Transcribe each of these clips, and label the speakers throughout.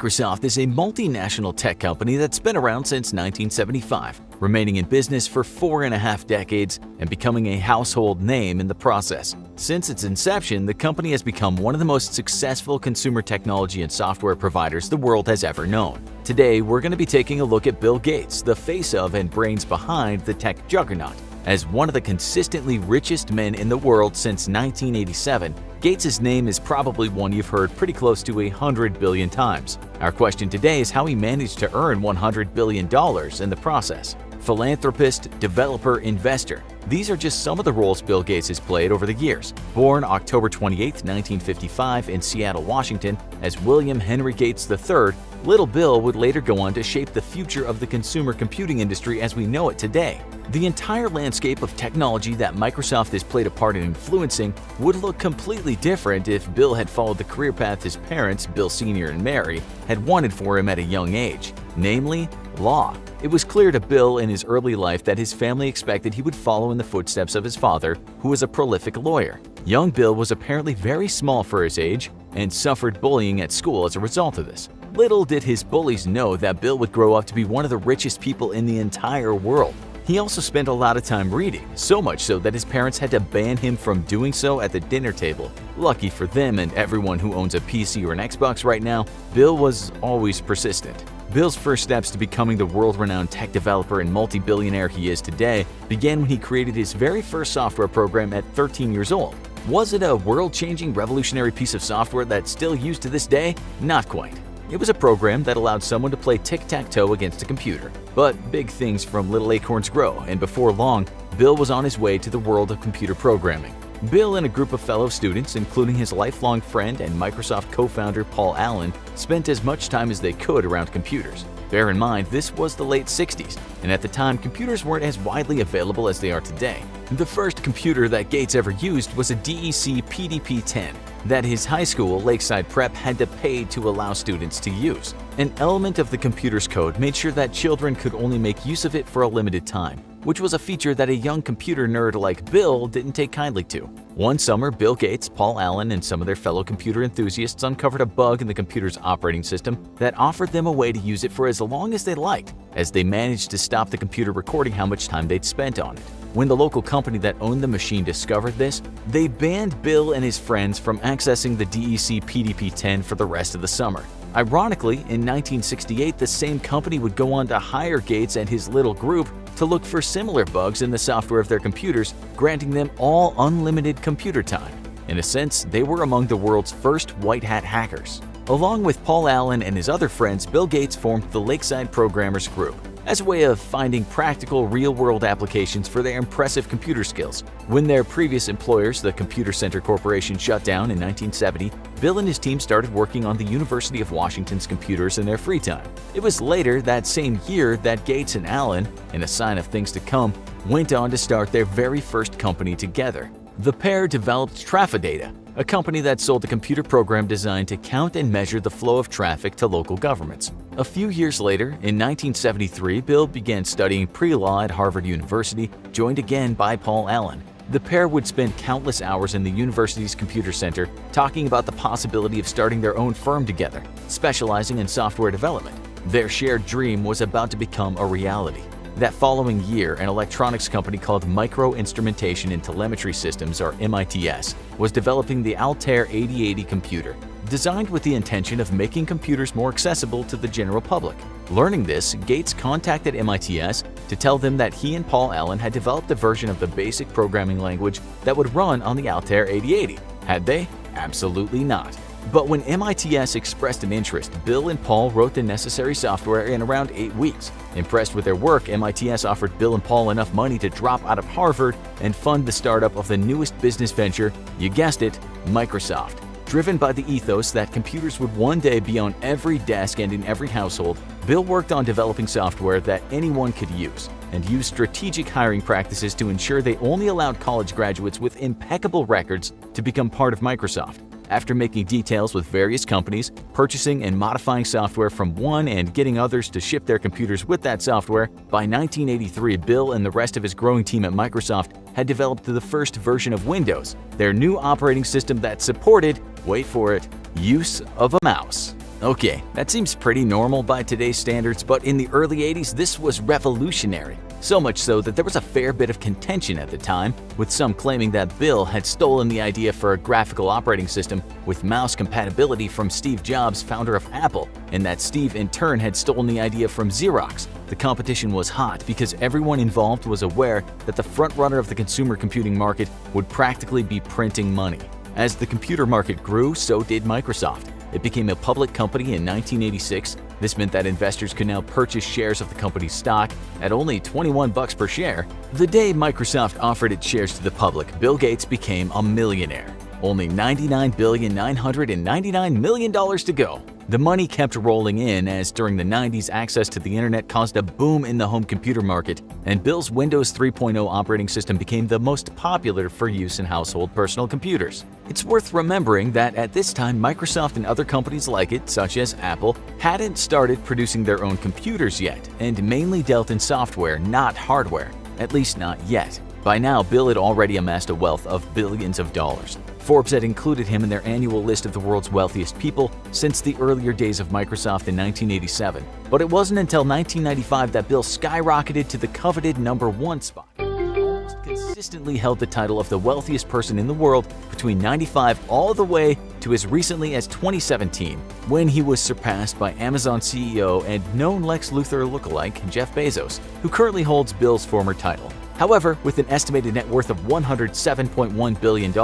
Speaker 1: Microsoft is a multinational tech company that's been around since 1975, remaining in business for 4.5 decades and becoming a household name in the process. Since its inception, the company has become one of the most successful consumer technology and software providers the world has ever known. Today, we're going to be taking a look at Bill Gates, the face of and brains behind the tech juggernaut. As one of the consistently richest men in the world since 1987, Gates' name is probably one you've heard pretty close to 100 billion times. Our question today is how he managed to earn $100 billion in the process. Philanthropist, developer, investor. These are just some of the roles Bill Gates has played over the years. Born October 28, 1955 in Seattle, Washington, as William Henry Gates III, Little Bill would later go on to shape the future of the consumer computing industry as we know it today. The entire landscape of technology that Microsoft has played a part in influencing would look completely different if Bill had followed the career path his parents, Bill Sr. and Mary, had wanted for him at a young age, namely law. It was clear to Bill in his early life that his family expected he would follow in the footsteps of his father, who was a prolific lawyer. Young Bill was apparently very small for his age and suffered bullying at school as a result of this. Little did his bullies know that Bill would grow up to be one of the richest people in the entire world. He also spent a lot of time reading, so much so that his parents had to ban him from doing so at the dinner table. Lucky for them and everyone who owns a PC or an Xbox right now, Bill was always persistent. Bill's first steps to becoming the world-renowned tech developer and multi-billionaire he is today began when he created his very first software program at 13 years old. Was it a world-changing, revolutionary piece of software that's still used to this day? Not quite. It was a program that allowed someone to play tic-tac-toe against a computer. But big things from little acorns grow, and before long, Bill was on his way to the world of computer programming. Bill and a group of fellow students, including his lifelong friend and Microsoft co-founder Paul Allen, spent as much time as they could around computers. Bear in mind, this was the late 60s, and at the time, computers weren't as widely available as they are today. The first computer that Gates ever used was a DEC PDP-10 that his high school, Lakeside Prep, had to pay to allow students to use. An element of the computer's code made sure that children could only make use of it for a limited time, which was a feature that a young computer nerd like Bill didn't take kindly to. One summer, Bill Gates, Paul Allen, and some of their fellow computer enthusiasts uncovered a bug in the computer's operating system that offered them a way to use it for as long as they liked, as they managed to stop the computer recording how much time they'd spent on it. When the local company that owned the machine discovered this, they banned Bill and his friends from accessing the DEC PDP-10 for the rest of the summer. Ironically, in 1968, the same company would go on to hire Gates and his little group to look for similar bugs in the software of their computers, granting them all unlimited computer time. In a sense, they were among the world's first white-hat hackers. Along with Paul Allen and his other friends, Bill Gates formed the Lakeside Programmers Group as a way of finding practical, real-world applications for their impressive computer skills. When their previous employers, the Computer Center Corporation, shut down in 1970, Bill and his team started working on the University of Washington's computers in their free time. It was later that same year that Gates and Allen, in a sign of things to come, went on to start their very first company together. The pair developed Trafodata, a company that sold a computer program designed to count and measure the flow of traffic to local governments. A few years later, in 1973, Bill began studying pre-law at Harvard University, joined again by Paul Allen. The pair would spend countless hours in the university's computer center talking about the possibility of starting their own firm together, specializing in software development. Their shared dream was about to become a reality. That following year, an electronics company called Micro Instrumentation and Telemetry Systems, or MITS, was developing the Altair 8080 computer, designed with the intention of making computers more accessible to the general public. Learning this, Gates contacted MITS to tell them that he and Paul Allen had developed a version of the basic programming language that would run on the Altair 8080. Had they? Absolutely not. But when MITS expressed an interest, Bill and Paul wrote the necessary software in around 8 weeks. Impressed with their work, MITS offered Bill and Paul enough money to drop out of Harvard and fund the startup of the newest business venture, you guessed it, Microsoft. Driven by the ethos that computers would one day be on every desk and in every household, Bill worked on developing software that anyone could use and used strategic hiring practices to ensure they only allowed college graduates with impeccable records to become part of Microsoft. After making details with various companies, purchasing and modifying software from one and getting others to ship their computers with that software, by 1983, Bill and the rest of his growing team at Microsoft had developed the first version of Windows, their new operating system that supported, wait for it, use of a mouse. Okay, that seems pretty normal by today's standards, but in the early 80s this was revolutionary. So much so that there was a fair bit of contention at the time, with some claiming that Bill had stolen the idea for a graphical operating system with mouse compatibility from Steve Jobs, founder of Apple, and that Steve in turn had stolen the idea from Xerox. The competition was hot because everyone involved was aware that the frontrunner of the consumer computing market would practically be printing money. As the computer market grew, so did Microsoft. It became a public company in 1986. This meant that investors could now purchase shares of the company's stock at only $21 per share. The day Microsoft offered its shares to the public, Bill Gates became a millionaire. Only $99,999,000,000 to go. The money kept rolling in as during the 90s access to the internet caused a boom in the home computer market, and Bill's Windows 3.0 operating system became the most popular for use in household personal computers. It's worth remembering that at this time Microsoft and other companies like it, such as Apple, hadn't started producing their own computers yet and mainly dealt in software, not hardware, at least not yet. By now, Bill had already amassed a wealth of billions of dollars. Forbes had included him in their annual list of the world's wealthiest people since the earlier days of Microsoft in 1987. But it wasn't until 1995 that Bill skyrocketed to the coveted #1 spot. He almost consistently held the title of the wealthiest person in the world between 95 all the way to as recently as 2017, when he was surpassed by Amazon CEO and known Lex Luthor lookalike Jeff Bezos, who currently holds Bill's former title. However, with an estimated net worth of $107.1 billion,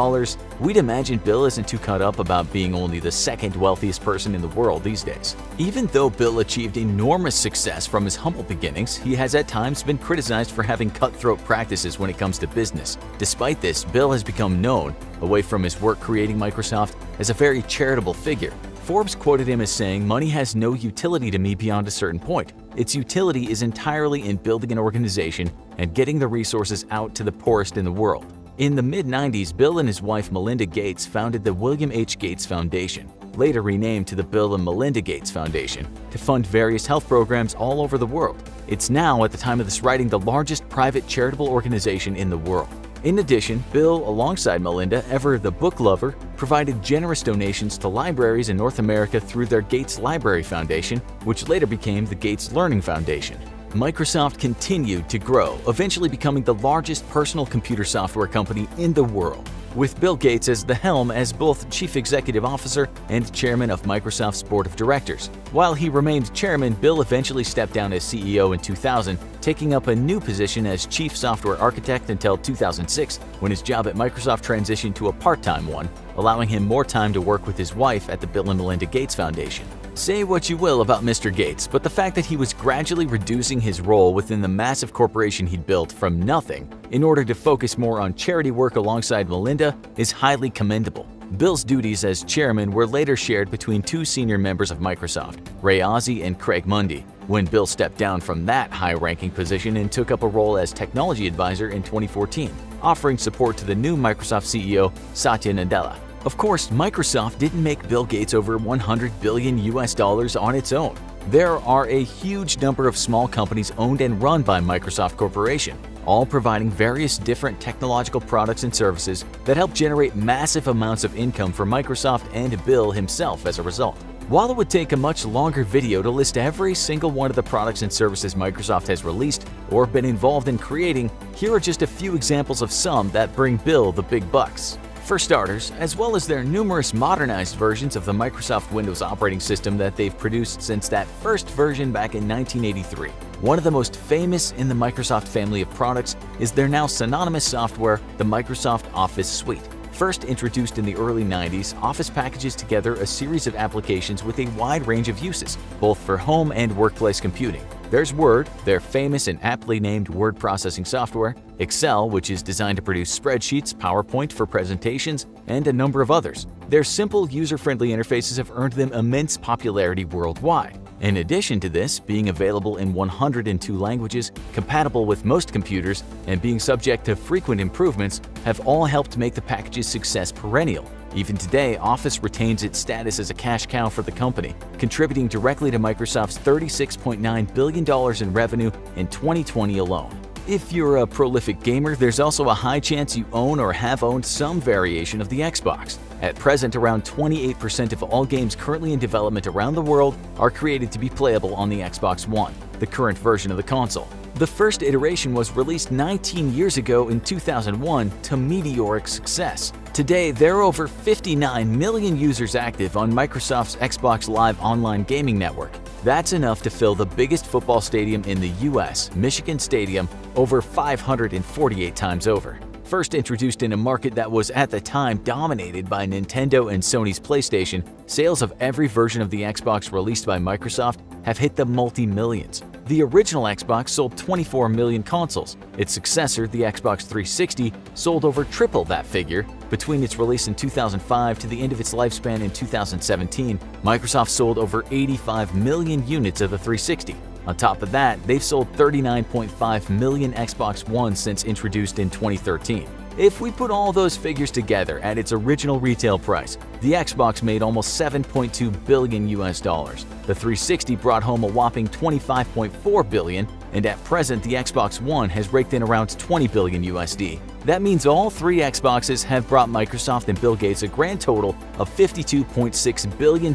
Speaker 1: we'd imagine Bill isn't too caught up about being only the second wealthiest person in the world these days. Even though Bill achieved enormous success from his humble beginnings, he has at times been criticized for having cutthroat practices when it comes to business. Despite this, Bill has become known, away from his work creating Microsoft, as a very charitable figure. Forbes quoted him as saying, "Money has no utility to me beyond a certain point. Its utility is entirely in building an organization and getting the resources out to the poorest in the world." In the mid-90s, Bill and his wife Melinda Gates founded the William H. Gates Foundation, later renamed to the Bill and Melinda Gates Foundation, to fund various health programs all over the world. It's now, at the time of this writing, the largest private charitable organization in the world. In addition, Bill, alongside Melinda, ever the book lover, provided generous donations to libraries in North America through their Gates Library Foundation, which later became the Gates Learning Foundation. Microsoft continued to grow, eventually becoming the largest personal computer software company in the world, with Bill Gates as the helm as both Chief Executive Officer and Chairman of Microsoft's Board of Directors. While he remained Chairman, Bill eventually stepped down as CEO in 2000, taking up a new position as Chief Software Architect until 2006, when his job at Microsoft transitioned to a part-time one, allowing him more time to work with his wife at the Bill and Melinda Gates Foundation. Say what you will about Mr. Gates, but the fact that he was gradually reducing his role within the massive corporation he'd built from nothing in order to focus more on charity work alongside Melinda is highly commendable. Bill's duties as chairman were later shared between two senior members of Microsoft, Ray Ozzie and Craig Mundie, when Bill stepped down from that high-ranking position and took up a role as technology advisor in 2014, offering support to the new Microsoft CEO, Satya Nadella. Of course, Microsoft didn't make Bill Gates over $100 billion on its own. There are a huge number of small companies owned and run by Microsoft Corporation, all providing various different technological products and services that help generate massive amounts of income for Microsoft and Bill himself as a result. While it would take a much longer video to list every single one of the products and services Microsoft has released or been involved in creating, here are just a few examples of some that bring Bill the big bucks. For starters, as well as their numerous modernized versions of the Microsoft Windows operating system that they've produced since that first version back in 1983. One of the most famous in the Microsoft family of products is their now synonymous software, the Microsoft Office Suite. First introduced in the early 90s, Office packages together a series of applications with a wide range of uses, both for home and workplace computing. There's Word, their famous and aptly named word processing software, Excel, which is designed to produce spreadsheets, PowerPoint for presentations, and a number of others. Their simple, user-friendly interfaces have earned them immense popularity worldwide. In addition to this, being available in 102 languages, compatible with most computers, and being subject to frequent improvements have all helped make the package's success perennial. Even today, Office retains its status as a cash cow for the company, contributing directly to Microsoft's $36.9 billion in revenue in 2020 alone. If you're a prolific gamer, there's also a high chance you own or have owned some variation of the Xbox. At present, around 28% of all games currently in development around the world are created to be playable on the Xbox One, the current version of the console. The first iteration was released 19 years ago in 2001 to meteoric success. Today, there are over 59 million users active on Microsoft's Xbox Live online gaming network. That's enough to fill the biggest football stadium in the US, Michigan Stadium, over 548 times over. First introduced in a market that was at the time dominated by Nintendo and Sony's PlayStation, sales of every version of the Xbox released by Microsoft have hit the multi-millions. The original Xbox sold 24 million consoles. Its successor, the Xbox 360, sold over triple that figure. Between its release in 2005 to the end of its lifespan in 2017, Microsoft sold over 85 million units of the 360. On top of that, they've sold 39.5 million Xbox One since introduced in 2013. If we put all those figures together at its original retail price, the Xbox made almost $7.2 billion US. The 360 brought home a whopping $25.4 billion, and at present the Xbox One has raked in around $20 billion USD. That means all three Xboxes have brought Microsoft and Bill Gates a grand total of $52.6 billion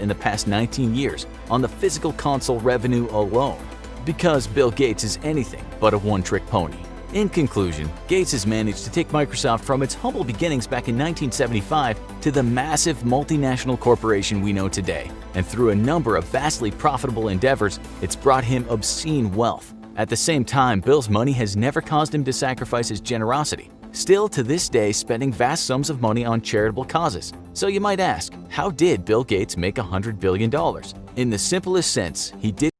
Speaker 1: in the past 19 years on the physical console revenue alone. Because Bill Gates is anything but a one-trick pony. In conclusion, Gates has managed to take Microsoft from its humble beginnings back in 1975 to the massive multinational corporation we know today, and through a number of vastly profitable endeavors, it's brought him obscene wealth. At the same time, Bill's money has never caused him to sacrifice his generosity, still to this day spending vast sums of money on charitable causes. So you might ask, how did Bill Gates make $100 billion? In the simplest sense, he did